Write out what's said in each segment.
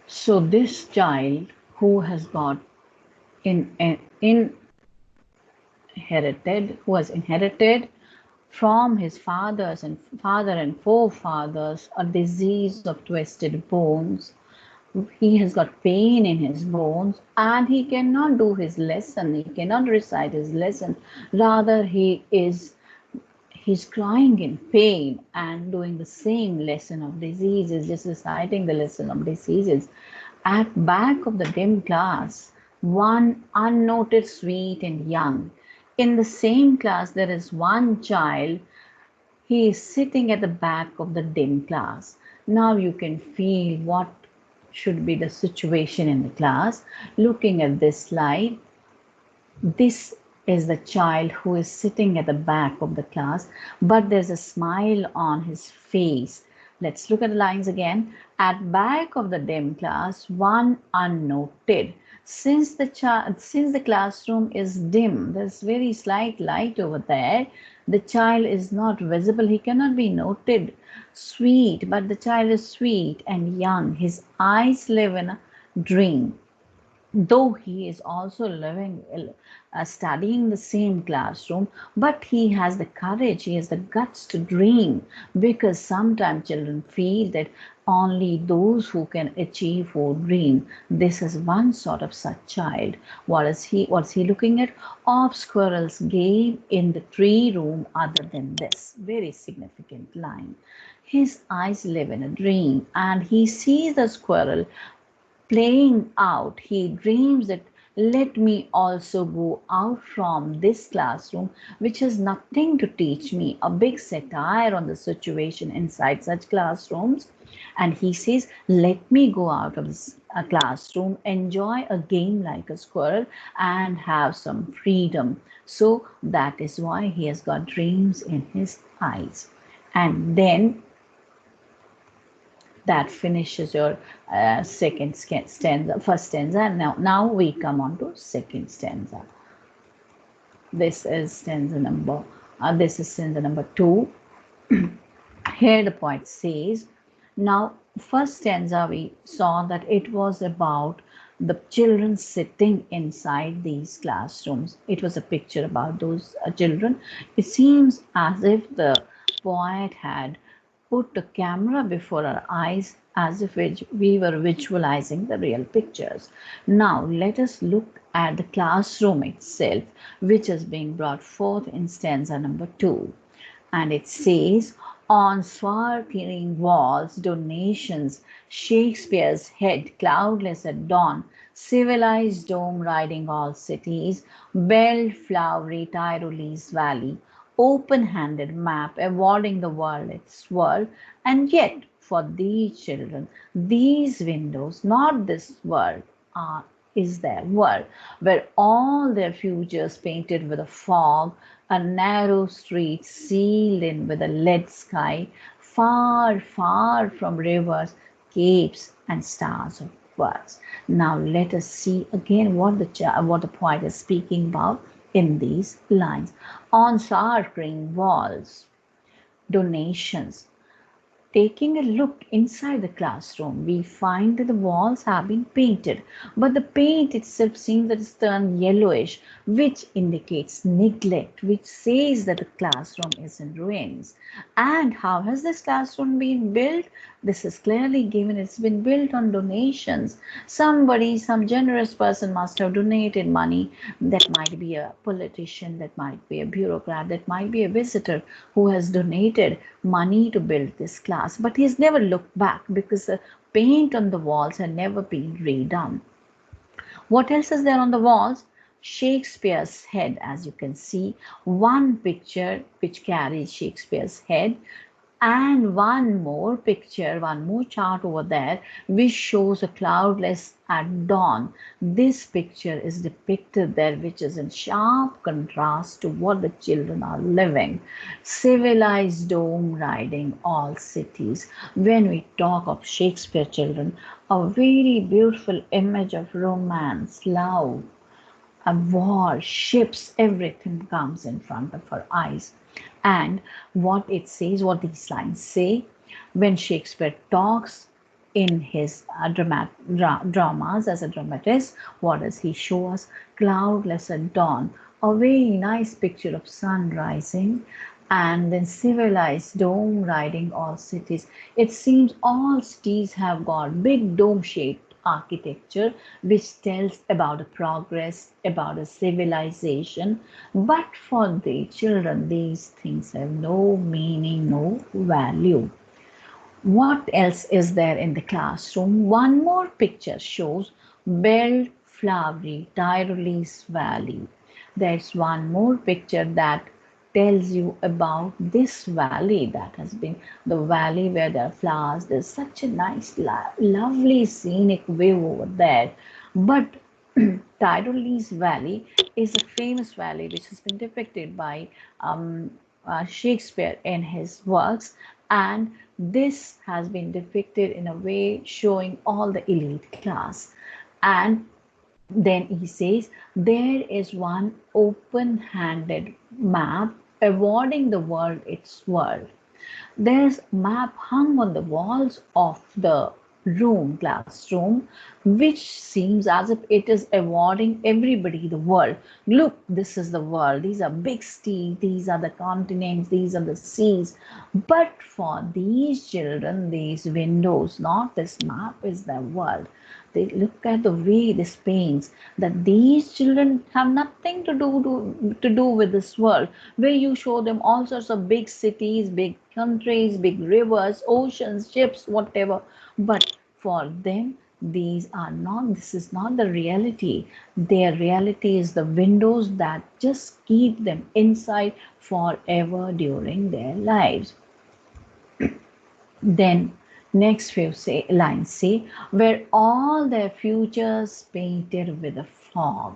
So this child who has got in inherited, who has inherited from his father and forefathers a disease of twisted bones. He has got pain in his bones and he cannot do his lesson. He cannot recite his lesson. Rather, he's crying in pain and doing the same lesson of diseases, just reciting the lesson of diseases. At back of the dim class, one unnoticed, sweet and young. In the same class, there is one child. He is sitting at the back of the dim class. Now you can feel what should be the situation in the class. Looking at this slide, this is the child who is sitting at the back of the class, but there's a smile on his face. Let's look at the lines again. At back of the dim class, one unnoted. Since the classroom is dim, there's very slight light over there. The child is not visible. He cannot be noted. Sweet, but the child is sweet and young. His eyes live in a dream, though he is also living studying the same classroom, but he has the courage, he has the guts to dream, because sometimes children feel that only those who can achieve or dream. This is one sort of such child. What's he looking at? Of squirrels game in the tree room other than this. Very significant line. His eyes live in a dream and he sees the squirrel playing out. He dreams that let me also go out from this classroom, which has nothing to teach me. A big satire on the situation inside such classrooms. And he says, let me go out of this classroom, enjoy a game like a squirrel, and have some freedom. So that is why he has got dreams in his eyes. And then that finishes your second stanza, first stanza. And now we come on to second stanza. This is stanza number 2. Here the poet says, now first stanza we saw that it was about the children sitting inside these classrooms. It was a picture about those children. It seems as if the poet had put a camera before our eyes as if we were visualizing the real pictures. Now let us look at the classroom itself, which is being brought forth in stanza number 2. And it says, on sparkling walls, donations, Shakespeare's head, cloudless at dawn, civilized dome riding all cities, bell flowery Tyrolese valley, open-handed map awarding the world its world, and yet for these children, these windows, not this world, are is their world, where all their futures painted with a fog, a narrow street sealed in with a lead sky, far, far from rivers, capes, and stars of words. Now let us see again what the poet is speaking about in these lines. On sparkling walls, donations. Taking a look inside the classroom, we find that the walls have been painted, but the paint itself seems that it's turned yellowish, which indicates neglect, which says that the classroom is in ruins. And how has this classroom been built? This is clearly given. It's been built on donations. Somebody, some generous person must have donated money. That might be a politician, that might be a bureaucrat, that might be a visitor who has donated money to build this class. But he's never looked back because the paint on the walls had never been redone. What else is there on the walls? Shakespeare's head, as you can see, one picture which carries Shakespeare's head, and one more picture, one more chart over there, which shows a cloudless at dawn. This picture is depicted there, which is in sharp contrast to what the children are living. Civilized dome riding all cities. When we talk of Shakespeare children, a very beautiful image of romance, love, a war, ships, everything comes in front of her eyes. And what it says, what these lines say, when Shakespeare talks in his dramas as a dramatist. What does he show us? Cloudless at dawn, a very nice picture of sun rising, and then civilized dome riding all cities. It seems all cities have got big dome shaped architecture which tells about a progress, about a civilization. But for the children, these things have no meaning, no value. What else is there in the classroom? One more picture shows belled flowery Tyrolese valley. There's one more picture that tells you about this valley that has been the valley where there are flowers. There's such a nice, lovely scenic view over there. But Tyrolese Valley is a famous valley which has been depicted by Shakespeare in his works, and this has been depicted in a way showing all the elite class. And then he says there is one open handed map awarding the world its world. There's a map hung on the walls of the classroom, which seems as if it is awarding everybody the world. Look, this is the world. These are big cities, these are the continents, these are the seas. But for these children, these windows, not this map, is the world. They look at the way this paints that these children have nothing to do with this world, where you show them all sorts of big cities, big countries, big rivers, oceans, ships, whatever. But for them, this is not the reality. Their reality is the windows that just keep them inside forever during their lives. Then next few lines say, where all their futures painted with a fog,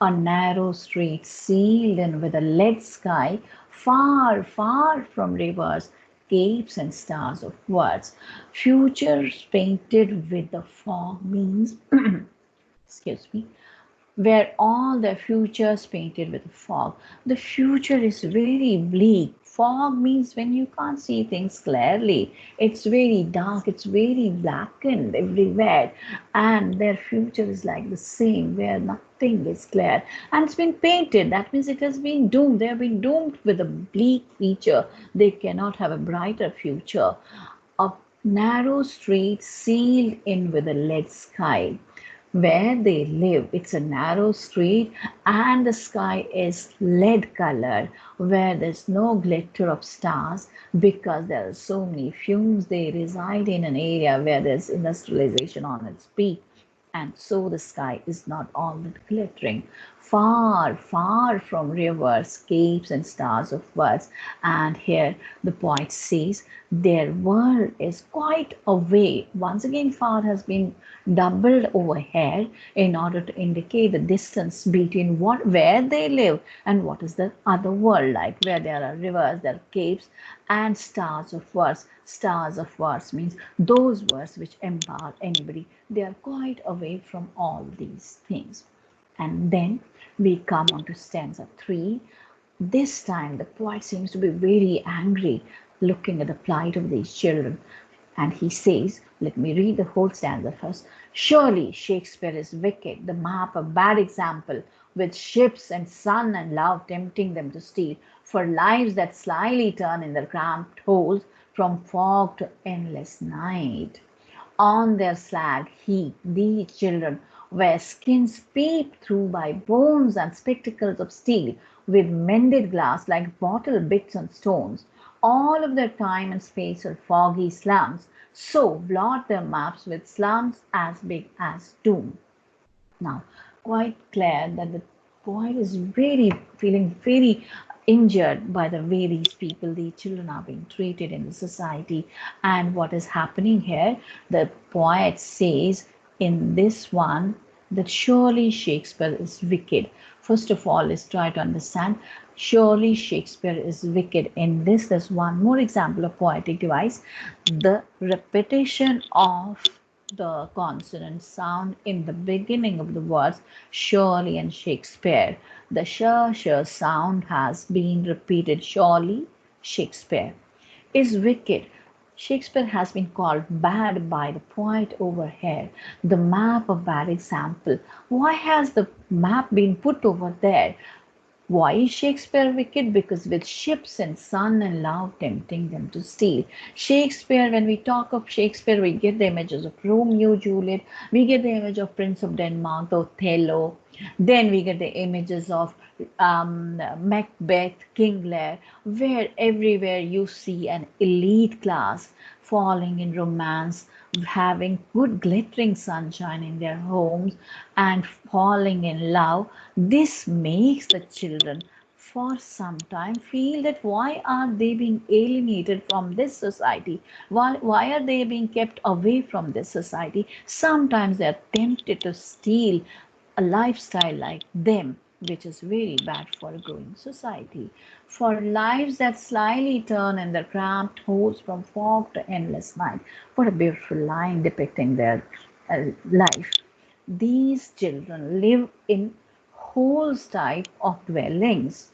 a narrow street sealed in with a lead sky, far, far from rivers, capes and stars of words. Futures painted with the fog means, excuse me, where all the futures painted with fog. The future is very bleak. Fog means when you can't see things clearly. It's very dark, it's very blackened everywhere. And their future is like the same, where nothing is clear. And it's been painted. That means it has been doomed. They have been doomed with a bleak future. They cannot have a brighter future. A narrow street sealed in with a lead sky. Where they live, it's a narrow street and the sky is lead colored, where there's no glitter of stars because there are so many fumes. They reside in an area where there's industrialization on its peak, and so the sky is not all that glittering. Far, far from rivers, capes, and stars of words. And here the poet says, their world is quite away. Once again, far has been doubled over here in order to indicate the distance between where they live and what is the other world like, where there are rivers, there are capes, and stars of words. Stars of words means those words which empower anybody. They are quite away from all these things. And then we come on to stanza 3. This time the poet seems to be very angry, looking at the plight of these children. And he says, let me read the whole stanza first. Surely Shakespeare is wicked, the map a bad example, with ships and sun and love tempting them to steal, for lives that slyly turn in their cramped holes from fog to endless night. On their slag heap these children, where skins peep through by bones and spectacles of steel, with mended glass like bottle bits on stones. All of their time and space are foggy slums, so blot their maps with slums as big as doom. Now, quite clear that the poet is really feeling very injured by the way these people, these children, are being treated in the society. And what is happening here, the poet says in this one that surely Shakespeare is wicked. First of all, let's try to understand. Surely Shakespeare is wicked. In this, there's one more example of poetic device. The repetition of the consonant sound in the beginning of the words surely and Shakespeare. The sh sound has been repeated. Surely Shakespeare is wicked. Shakespeare has been called bad by the poet over here, the map of bad example. Why has the map been put over there? Why is Shakespeare wicked? Because with ships and sun and love tempting them to steal. Shakespeare, when we talk of Shakespeare, we get the images of Romeo, Juliet, we get the image of Prince of Denmark, Othello, then we get the images of Macbeth, King Lear, where everywhere you see an elite class falling in romance, having good glittering sunshine in their homes, and falling in love. This makes the children for some time feel that why are they being alienated from this society? Why are they being kept away from this society? Sometimes they are tempted to steal a lifestyle like them, which is very bad for a growing society. For lives that slyly turn in their cramped holes from fog to endless night. What a beautiful line depicting their life. These children live in holes type of dwellings.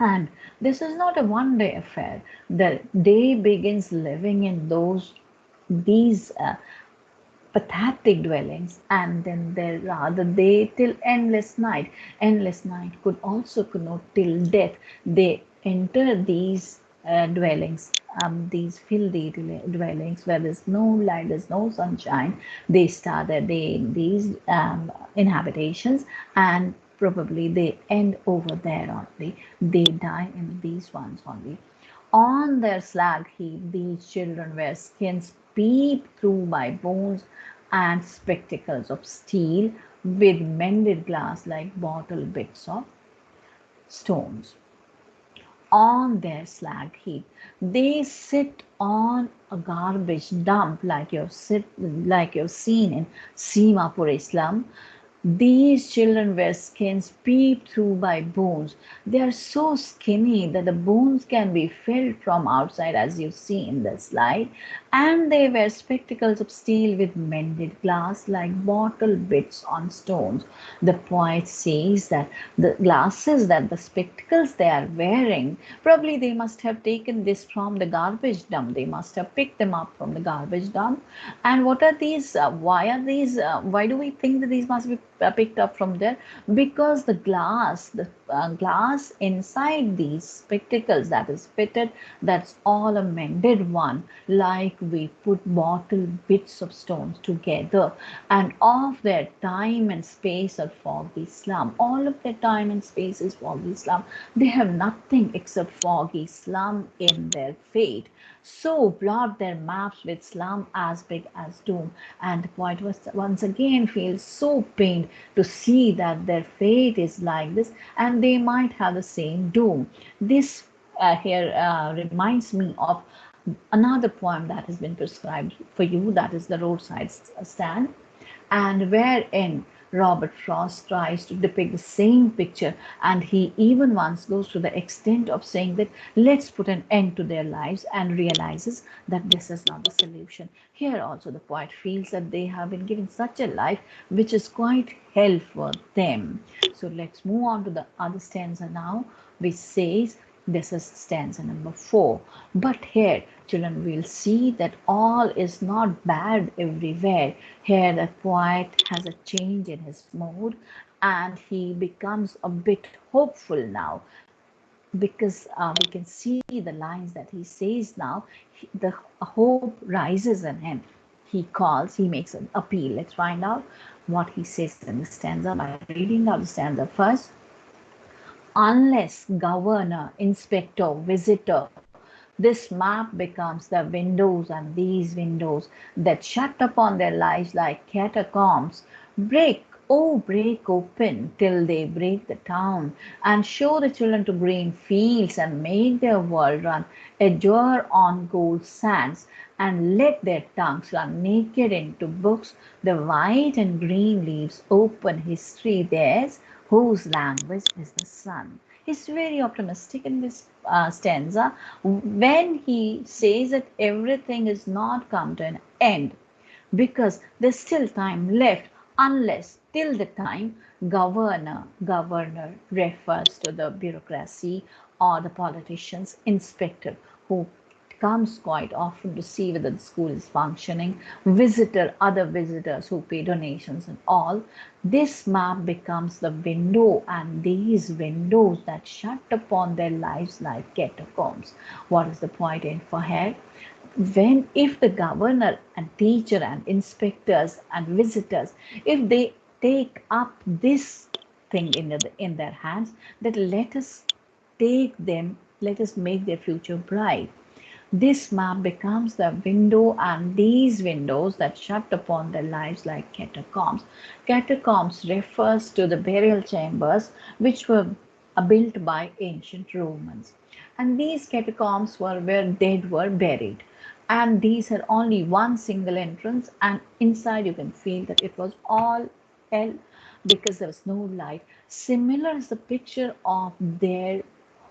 And this is not a one day affair. The day begins living in these pathetic dwellings, and then there are the day till endless night. Endless night could also connote till death. They enter these dwellings, these filthy dwellings where there's no light, there's no sunshine. They start their day in these inhabitations, and probably they end over there only. They die in these ones only. On their slag heap, these children wear skins peeped through by bones and spectacles of steel with mended glass like bottle bits of stones. On their slag heap, they sit on a garbage dump like you've seen in Simapur slum. These children wear skins peeped through by bones. They are so skinny that the bones can be felt from outside, as you see in the slide. And they wear spectacles of steel with mended glass like bottle bits on stones. The poet says that the glasses, that the spectacles they are wearing, probably they must have taken this from the garbage dump. They must have picked them up from the garbage dump. And what are these? Why are these? Why do we think that these must be picked up from there? Because the glass inside these spectacles that is fitted, that's all a mended one, like we put bottle bits of stones together. And of their time and space are foggy slum. All of their time and space is foggy slum. They have nothing except foggy slum in their fate. So blot their maps with slum as big as doom. And the poet was once again feels so pained to see that their fate is like this and they might have the same doom. This here reminds me of another poem that has been prescribed for you, that is the roadside stand, and wherein Robert Frost tries to depict the same picture, and he even once goes to the extent of saying that let's put an end to their lives, and realizes that this is not the solution. Here also the poet feels that they have been given such a life which is quite hell for them. So let's move on to the other stanza now, which says, this is stanza number 4. But here, children will see that all is not bad everywhere. Here, the poet has a change in his mood and he becomes a bit hopeful now, because we can see the lines that he says now. The hope rises in him. He calls, he makes an appeal. Let's find out what he says in the stanza by reading out the stanza first. Unless governor, inspector, visitor, this map becomes the windows, and these windows that shut upon their lives like catacombs break, oh, break open till they break the town and show the children to green fields and make their world run azure on gold sands, and let their tongues run naked into books. The white and green leaves open history theirs, whose language is the sun. He's very optimistic in this stanza when he says that everything is not come to an end, because there's still time left, unless till the time governor refers to the bureaucracy or the politicians, inspector who comes quite often to see whether the school is functioning, other visitors who pay donations and all. This map becomes the window, and these windows that shut upon their lives like catacombs. What is the point in for here? When if the governor and teacher and inspectors and visitors, if they take up this thing in their hands, that let us take them, let us make their future bright. This map becomes the window, and these windows that shut upon their lives like catacombs. Catacombs refers to the burial chambers which were built by ancient Romans. And these catacombs were where dead were buried. And these had only one single entrance, and inside you can feel that it was all hell because there was no light. Similar is the picture of their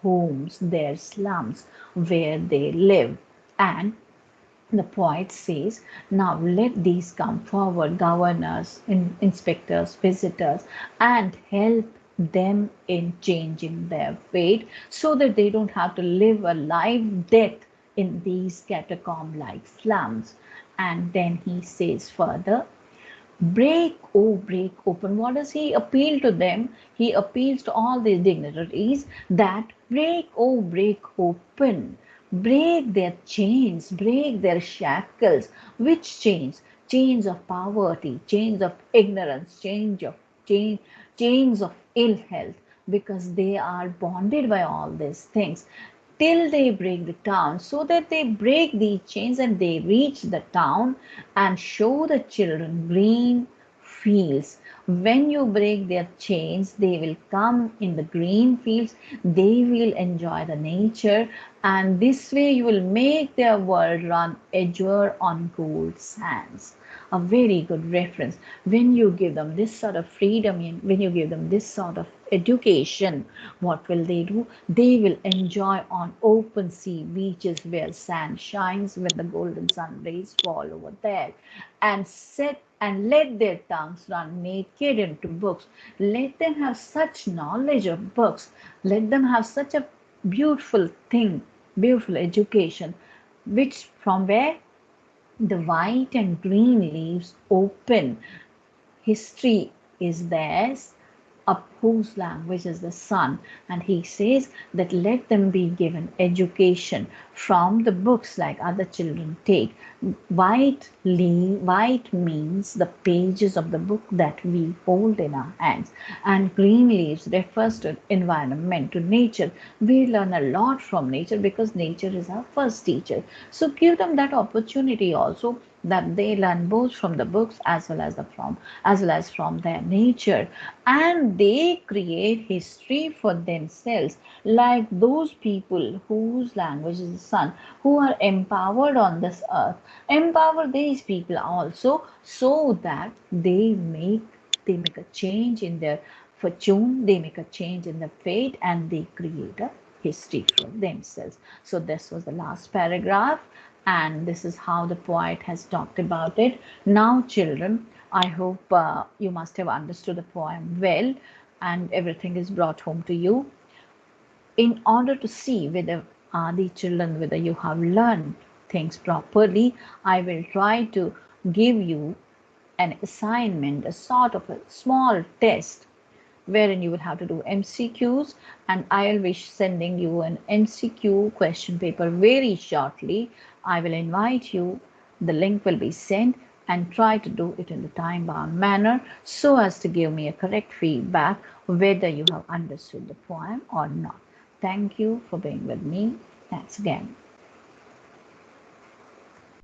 homes, their slums, where they live. And the poet says, now let these come forward, governors, inspectors, visitors, and help them in changing their fate so that they don't have to live a live death in these catacomb like slums. And then he says further, break, oh, break open. What does he appeal to them? He appeals to all these dignitaries that break, oh, break open. Break their chains, break their shackles. Which chains? Chains of poverty, chains of ignorance, chain, chains of ill health, because they are bonded by all these things till they break the town, so that they break these chains and they reach the town and show the children green fields. When you break their chains, they will come in the green fields, they will enjoy the nature, and this way you will make their world run azure on gold sands. A very good reference. When you give them this sort of freedom, when you give them this sort of education, what will they do? They will enjoy on open sea beaches where sand shines, where the golden sun rays fall over there, and set and let their tongues run naked into books. Let them have such knowledge of books. Let them have such a beautiful thing, beautiful education, which from where the white and green leaves open. History is theirs, of whose language is the sun. And he says that let them be given education from the books like other children take. White means the pages of the book that we hold in our hands. And green leaves refers to environment, to nature. We learn a lot from nature because nature is our first teacher. So give them that opportunity also, that they learn both from the books as well as from their nature, and they create history for themselves, like those people whose language is the sun, who are empowered on this earth. Empower these people also, so that they make a change in their fortune, they make a change in their fate, and they create a history for themselves. So this was the last paragraph, and this is how the poet has talked about it. Now, children, I hope you must have understood the poem well, and everything is brought home to you. In order to see whether the children, whether you have learned things properly, I will try to give you an assignment, a sort of a small test wherein you will have to do MCQs, and I will be sending you an MCQ question paper very shortly. I will invite you, the link will be sent, and try to do it in the time bound manner so as to give me a correct feedback whether you have understood the poem or not. Thank you for being with me. Thanks again.